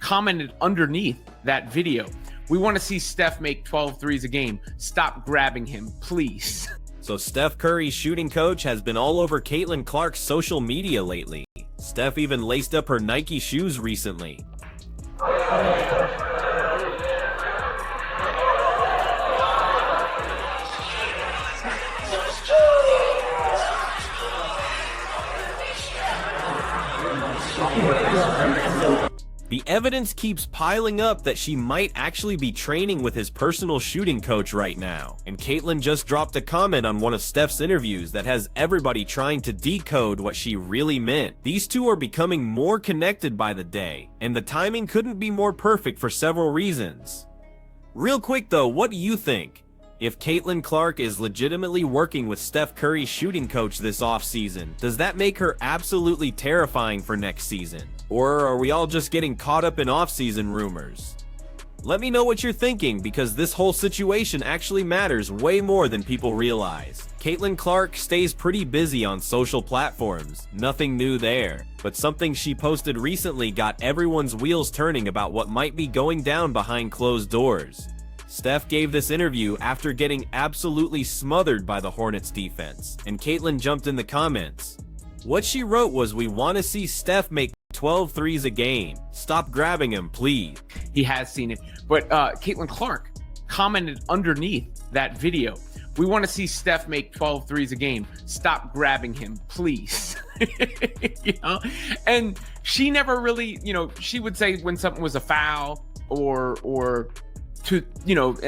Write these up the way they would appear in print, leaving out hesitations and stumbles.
commented underneath that video, "We want to see Steph make 12 threes a game. Stop grabbing him, please." So Steph Curry's shooting coach has been all over Caitlin Clark's social media lately. Steph even laced up her Nike shoes recently. The evidence keeps piling up that she might actually be training with his personal shooting coach right now. And Caitlyn just dropped a comment on one of Steph's interviews that has everybody trying to decode what she really meant. These two are becoming more connected by the day, and the timing couldn't be more perfect for several reasons. Real quick though, what do you think? If Caitlin Clark is legitimately working with Steph Curry's shooting coach this offseason, does that make her absolutely terrifying for next season? Or are we all just getting caught up in off-season rumors? Let me know what you're thinking, because this whole situation actually matters way more than people realize. Caitlin Clark stays pretty busy on social platforms, nothing new there. But something she posted recently got everyone's wheels turning about what might be going down behind closed doors. Steph gave this interview after getting absolutely smothered by the Hornets defense, and Caitlyn jumped in the comments. What she wrote was, "We want to see Steph make 12 threes a game. Stop grabbing him, please." He has seen it. But Caitlin Clark commented underneath that video, "We want to see Steph make 12 threes a game. Stop grabbing him, please." You know? And she never really, she would say when something was a foul or to,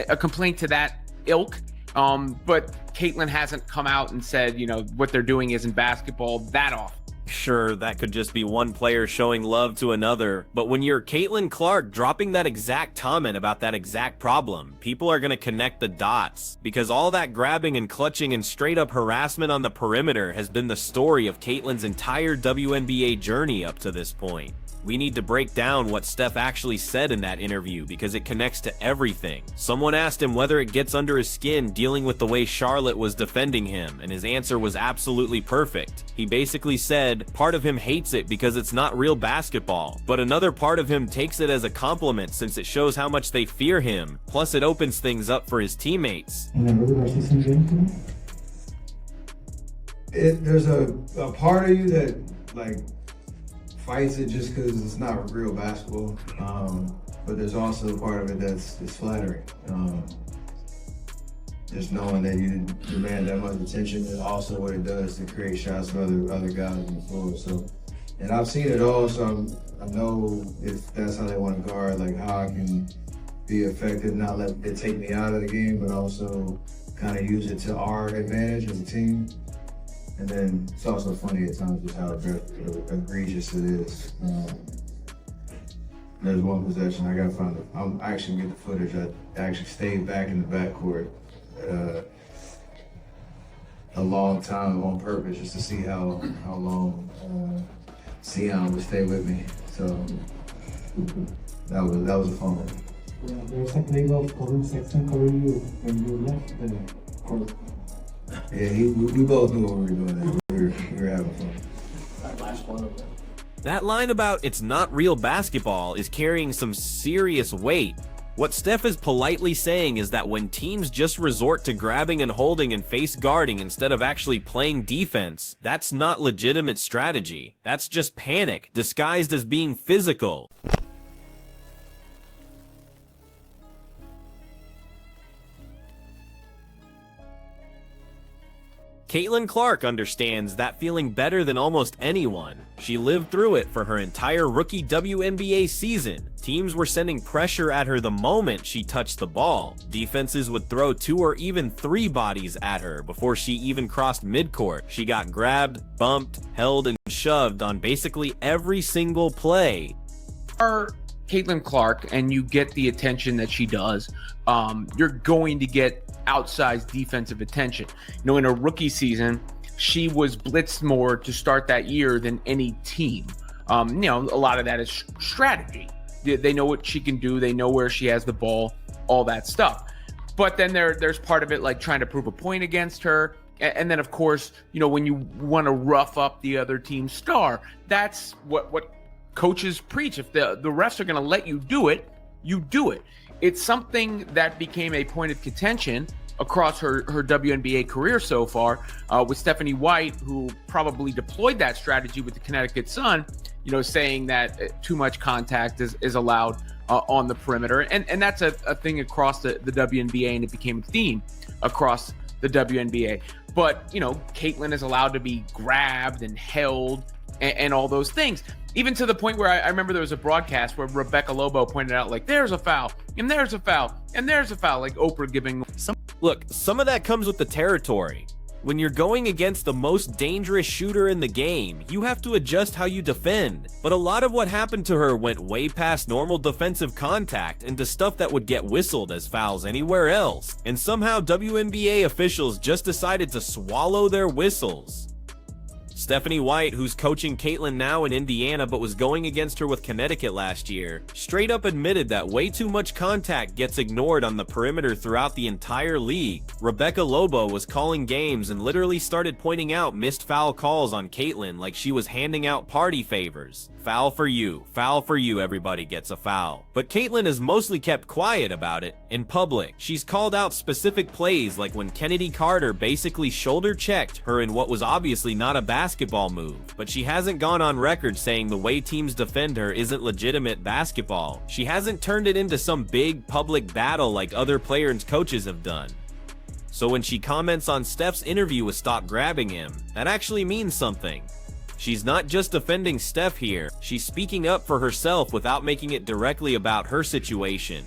a complaint to that ilk. But Caitlyn hasn't come out and said, what they're doing isn't basketball that often. Sure, that could just be one player showing love to another, but when you're Caitlin Clark dropping that exact comment about that exact problem, people are going to connect the dots, because all that grabbing and clutching and straight up harassment on the perimeter has been the story of Caitlyn's entire WNBA journey up to this point. We need to break down what Steph actually said in that interview, because it connects to everything. Someone asked him whether it gets under his skin dealing with the way Charlotte was defending him, and his answer was absolutely perfect. He basically said, part of him hates it because it's not real basketball, but another part of him takes it as a compliment since it shows how much they fear him, plus it opens things up for his teammates. There's a part of you that, fights it just because it's not real basketball, but there's also a part of it that's flattering. Just knowing that you demand that much attention, and also what it does to create shots for other guys on the floor. So, and I've seen it all, so I know if that's how they want to guard, how I can be effective, not let it take me out of the game, but also kind of use it to our advantage as a team. And then it's also funny at times just how egregious it is. There's one possession, I gotta find it. I actually get the footage. I actually stayed back in the backcourt a long time on purpose just to see how long Sion would stay with me. So that was a fun one. Yeah, there's a play of Colin Sexton covering you when you left the court. Yeah, we both knew what we were doing. We were having fun. That last one of them. That line about it's not real basketball is carrying some serious weight. What Steph is politely saying is that when teams just resort to grabbing and holding and face guarding instead of actually playing defense, that's not legitimate strategy. That's just panic, disguised as being physical. Caitlin Clark understands that feeling better than almost anyone. She lived through it for her entire rookie WNBA season. Teams were sending pressure at her the moment she touched the ball. Defenses would throw 2 or even 3 bodies at her before she even crossed midcourt. She got grabbed, bumped, held, and shoved on basically every single play. Caitlin Clark, and you get the attention that she does, you're going to get outsized defensive attention. In a rookie season, she was blitzed more to start that year than any team. A lot of that is strategy. They know what she can do. They know where she has the ball, all that stuff. But then there's part of it like trying to prove a point against her. And then, of course, when you want to rough up the other team's star, that's what coaches preach. If the refs are going to let you do it, you do it. It's something that became a point of contention across her WNBA career so far, with Stephanie White, who probably deployed that strategy with the Connecticut Sun, saying that too much contact is allowed on the perimeter. And that's a thing across the WNBA, and it became a theme across the WNBA. But, Caitlyn is allowed to be grabbed and held and all those things. Even to the point where I remember there was a broadcast where Rebecca Lobo pointed out, like, there's a foul, and there's a foul, and there's a foul, like Oprah giving. Look, some of that comes with the territory. When you're going against the most dangerous shooter in the game, you have to adjust how you defend. But a lot of what happened to her went way past normal defensive contact into stuff that would get whistled as fouls anywhere else. And somehow WNBA officials just decided to swallow their whistles. Stephanie White, who's coaching Caitlyn now in Indiana but was going against her with Connecticut last year, straight up admitted that way too much contact gets ignored on the perimeter throughout the entire league. Rebecca Lobo was calling games and literally started pointing out missed foul calls on Caitlyn like she was handing out party favors. Foul for you, everybody gets a foul. But Caitlyn has mostly kept quiet about it in public. She's called out specific plays like when Kennedy Carter basically shoulder checked her in what was obviously not a basketball move. But she hasn't gone on record saying the way teams defend her isn't legitimate basketball. She hasn't turned it into some big public battle like other players' coaches have done. So when she comments on Steph's interview with Stop Grabbing Him, that actually means something. She's not just defending Steph here, she's speaking up for herself without making it directly about her situation.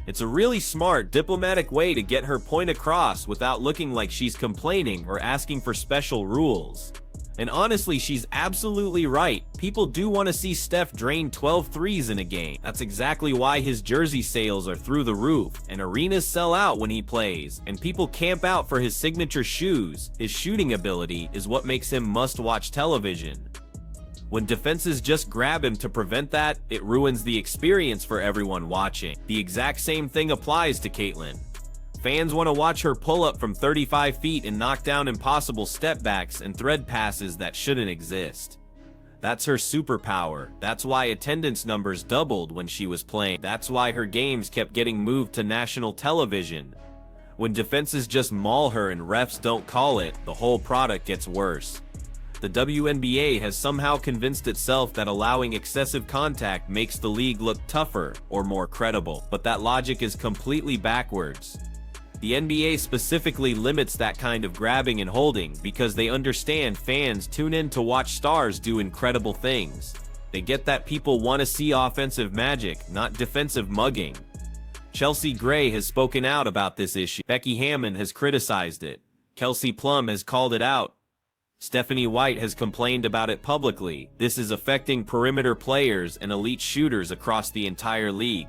It's a really smart, diplomatic way to get her point across without looking like she's complaining or asking for special rules. And honestly, she's absolutely right. People do want to see Steph drain 12 threes in a game. That's exactly why his jersey sales are through the roof, and arenas sell out when he plays, and people camp out for his signature shoes. His shooting ability is what makes him must-watch television. When defenses just grab him to prevent that, it ruins the experience for everyone watching. The exact same thing applies to Caitlyn. Fans want to watch her pull up from 35 feet and knock down impossible stepbacks and thread passes that shouldn't exist. That's her superpower. That's why attendance numbers doubled when she was playing. That's why her games kept getting moved to national television. When defenses just maul her and refs don't call it, the whole product gets worse. The WNBA has somehow convinced itself that allowing excessive contact makes the league look tougher or more credible, but that logic is completely backwards. The NBA specifically limits that kind of grabbing and holding because they understand fans tune in to watch stars do incredible things. They get that people want to see offensive magic, not defensive mugging. Chelsea Gray has spoken out about this issue. Becky Hammon has criticized it. Kelsey Plum has called it out. Stephanie White has complained about it publicly. This is affecting perimeter players and elite shooters across the entire league.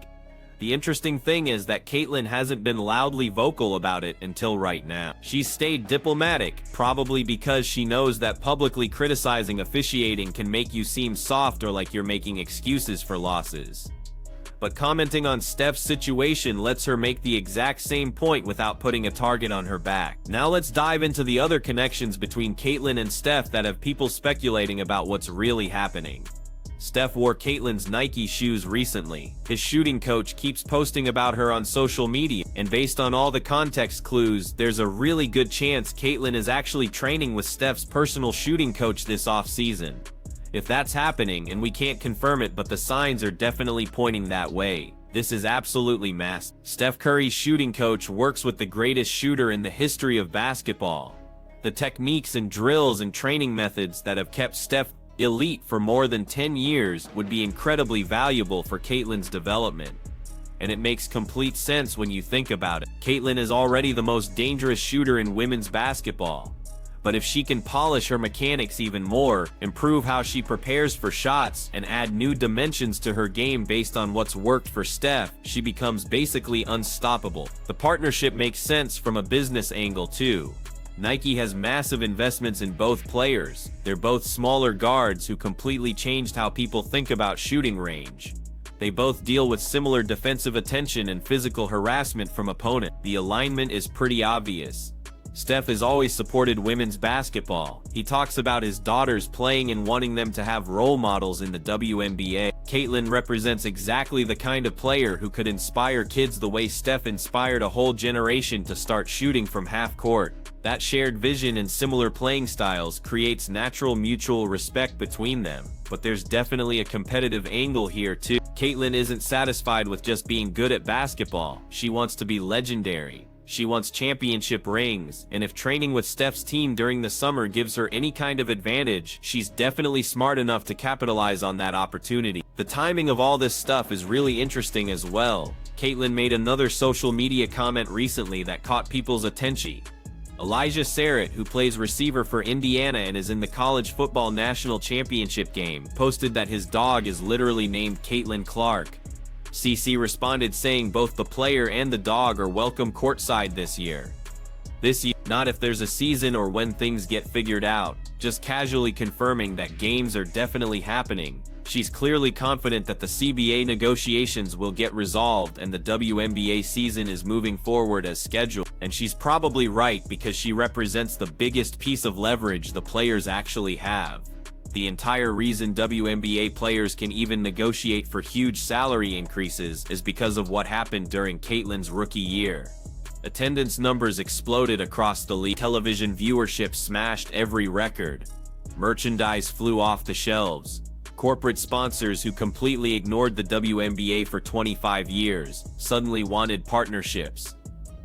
The interesting thing is that Caitlyn hasn't been loudly vocal about it until right now. She's stayed diplomatic, probably because she knows that publicly criticizing officiating can make you seem soft or like you're making excuses for losses. But commenting on Steph's situation lets her make the exact same point without putting a target on her back. Now let's dive into the other connections between Caitlyn and Steph that have people speculating about what's really happening. Steph wore Caitlyn's Nike shoes recently. His shooting coach keeps posting about her on social media, and based on all the context clues, there's a really good chance Caitlyn is actually training with Steph's personal shooting coach this offseason. If that's happening, and we can't confirm it, but the signs are definitely pointing that way. This is absolutely massive. Steph Curry's shooting coach works with the greatest shooter in the history of basketball. The techniques and drills and training methods that have kept Steph elite for more than 10 years would be incredibly valuable for Caitlyn's development. And it makes complete sense when you think about it. Caitlyn is already the most dangerous shooter in women's basketball. But if she can polish her mechanics even more, improve how she prepares for shots, and add new dimensions to her game based on what's worked for Steph, she becomes basically unstoppable. The partnership makes sense from a business angle too. Nike has massive investments in both players. They're both smaller guards who completely changed how people think about shooting range. They both deal with similar defensive attention and physical harassment from opponents. The alignment is pretty obvious. Steph has always supported women's basketball. He talks about his daughters playing and wanting them to have role models in the WNBA. Caitlyn represents exactly the kind of player who could inspire kids the way Steph inspired a whole generation to start shooting from half court. That shared vision and similar playing styles creates natural mutual respect between them. But there's definitely a competitive angle here too. Caitlyn isn't satisfied with just being good at basketball. She wants to be legendary. She wants championship rings, and if training with Steph's team during the summer gives her any kind of advantage, she's definitely smart enough to capitalize on that opportunity. The timing of all this stuff is really interesting as well. Caitlyn made another social media comment recently that caught people's attention. Elijah Sarrett, who plays receiver for Indiana and is in the college football national championship game, posted that his dog is literally named Caitlyn Clark. CC responded saying both the player and the dog are welcome courtside this year. This year, not if there's a season or when things get figured out, just casually confirming that games are definitely happening. She's clearly confident that the CBA negotiations will get resolved and the WNBA season is moving forward as scheduled. And she's probably right because she represents the biggest piece of leverage the players actually have. The entire reason WNBA players can even negotiate for huge salary increases is because of what happened during Caitlyn's rookie year. Attendance numbers exploded across the league. Television viewership smashed every record. Merchandise flew off the shelves. Corporate sponsors who completely ignored the WNBA for 25 years suddenly wanted partnerships.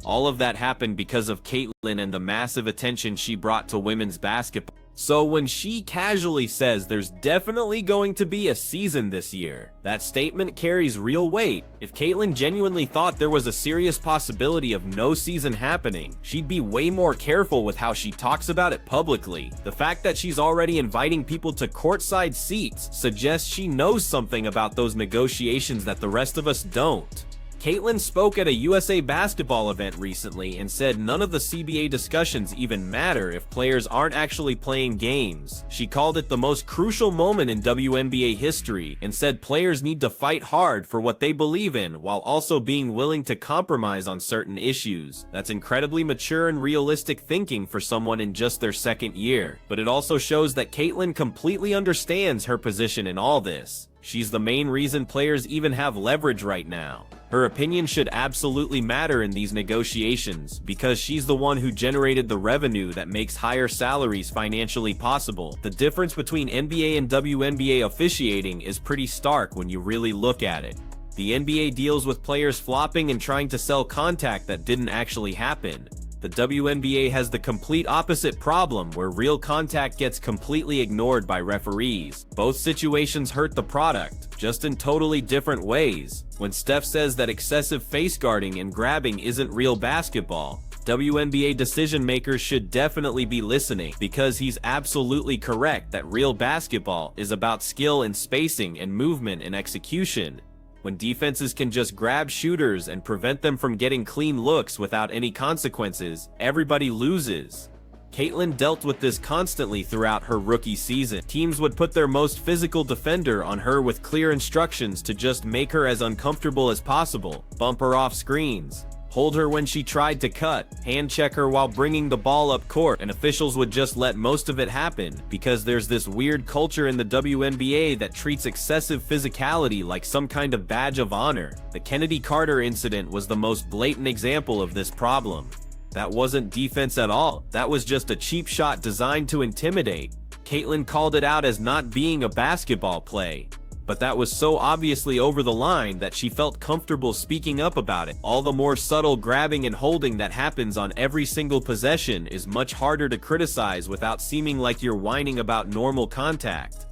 All of that happened because of Caitlyn and the massive attention she brought to women's basketball. So when she casually says there's definitely going to be a season this year, that statement carries real weight. If Caitlyn genuinely thought there was a serious possibility of no season happening, she'd be way more careful with how she talks about it publicly. The fact that she's already inviting people to courtside seats suggests she knows something about those negotiations that the rest of us don't. Caitlyn spoke at a USA Basketball event recently and said none of the CBA discussions even matter if players aren't actually playing games. She called it the most crucial moment in WNBA history and said players need to fight hard for what they believe in while also being willing to compromise on certain issues. That's incredibly mature and realistic thinking for someone in just their second year, but it also shows that Caitlyn completely understands her position in all this. She's the main reason players even have leverage right now. Her opinion should absolutely matter in these negotiations because she's the one who generated the revenue that makes higher salaries financially possible. The difference between NBA and WNBA officiating is pretty stark when you really look at it. The NBA deals with players flopping and trying to sell contact that didn't actually happen. The WNBA has the complete opposite problem where real contact gets completely ignored by referees. Both situations hurt the product, just in totally different ways. When Steph says that excessive face guarding and grabbing isn't real basketball, WNBA decision makers should definitely be listening because he's absolutely correct that real basketball is about skill and spacing and movement and execution. When defenses can just grab shooters and prevent them from getting clean looks without any consequences, everybody loses. Caitlyn dealt with this constantly throughout her rookie season. Teams would put their most physical defender on her with clear instructions to just make her as uncomfortable as possible, bump her off screens, hold her when she tried to cut, hand check her while bringing the ball up court, and officials would just let most of it happen because there's this weird culture in the WNBA that treats excessive physicality like some kind of badge of honor. The Kennedy Carter incident was the most blatant example of this problem. That wasn't defense at all. That was just a cheap shot designed to intimidate. Caitlyn called it out as not being a basketball play. But that was so obviously over the line that she felt comfortable speaking up about it. All the more subtle grabbing and holding that happens on every single possession is much harder to criticize without seeming like you're whining about normal contact.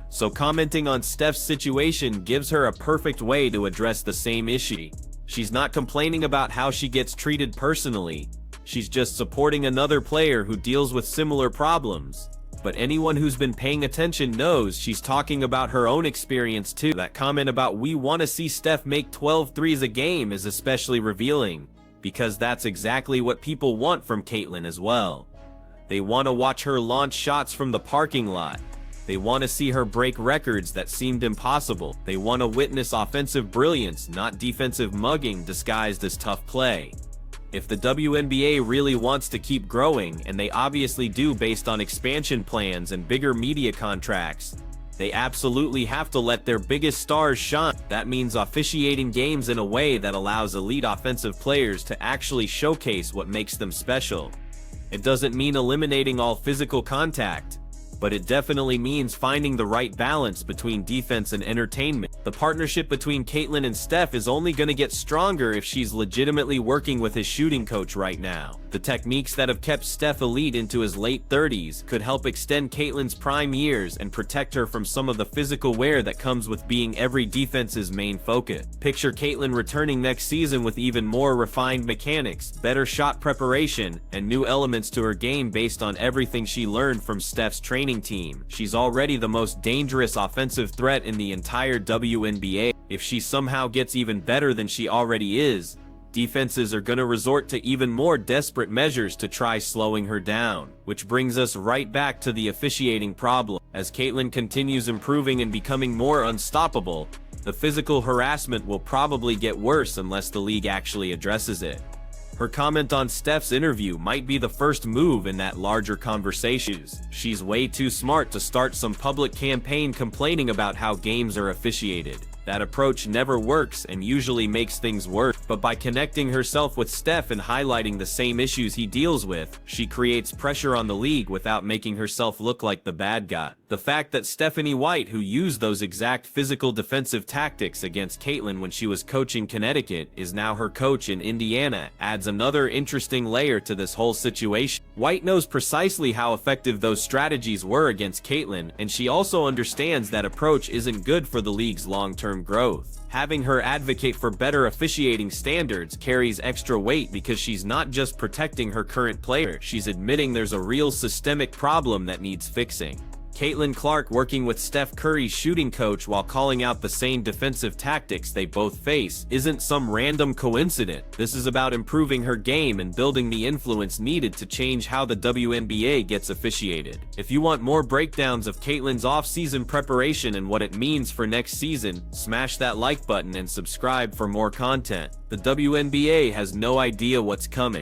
So commenting on Steph's situation gives her a perfect way to address the same issue. She's not complaining about how she gets treated personally. She's just supporting another player who deals with similar problems. But anyone who's been paying attention knows she's talking about her own experience too. That comment about "we want to see Steph make 12 threes a game" is especially revealing, because that's exactly what people want from Caitlyn as well. They want to watch her launch shots from the parking lot. They want to see her break records that seemed impossible. They want to witness offensive brilliance, not defensive mugging disguised as tough play. If the WNBA really wants to keep growing, and they obviously do based on expansion plans and bigger media contracts, they absolutely have to let their biggest stars shine. That means officiating games in a way that allows elite offensive players to actually showcase what makes them special. It doesn't mean eliminating all physical contact, but it definitely means finding the right balance between defense and entertainment. The partnership between Caitlyn and Steph is only going to get stronger if she's legitimately working with his shooting coach right now. The techniques that have kept Steph elite into his late 30s could help extend Caitlyn's prime years and protect her from some of the physical wear that comes with being every defense's main focus. Picture Caitlyn returning next season with even more refined mechanics, better shot preparation, and new elements to her game based on everything she learned from Steph's training team. She's already the most dangerous offensive threat in the entire WNBA. If she somehow gets even better than she already is, defenses are going to resort to even more desperate measures to try slowing her down. Which brings us right back to the officiating problem. As Caitlyn continues improving and becoming more unstoppable, the physical harassment will probably get worse unless the league actually addresses it. Her comment on Steph's interview might be the first move in that larger conversation. She's way too smart to start some public campaign complaining about how games are officiated. That approach never works and usually makes things worse. But by connecting herself with Steph and highlighting the same issues he deals with, she creates pressure on the league without making herself look like the bad guy. The fact that Stephanie White, who used those exact physical defensive tactics against Caitlyn when she was coaching Connecticut, is now her coach in Indiana, adds another interesting layer to this whole situation. White knows precisely how effective those strategies were against Caitlyn, and she also understands that approach isn't good for the league's long-term growth. Having her advocate for better officiating standards carries extra weight because she's not just protecting her current player, she's admitting there's a real systemic problem that needs fixing. Caitlin Clark working with Steph Curry's shooting coach while calling out the same defensive tactics they both face isn't some random coincidence. This is about improving her game and building the influence needed to change how the WNBA gets officiated. If you want more breakdowns of Caitlin's off-season preparation and what it means for next season, smash that like button and subscribe for more content. The WNBA has no idea what's coming.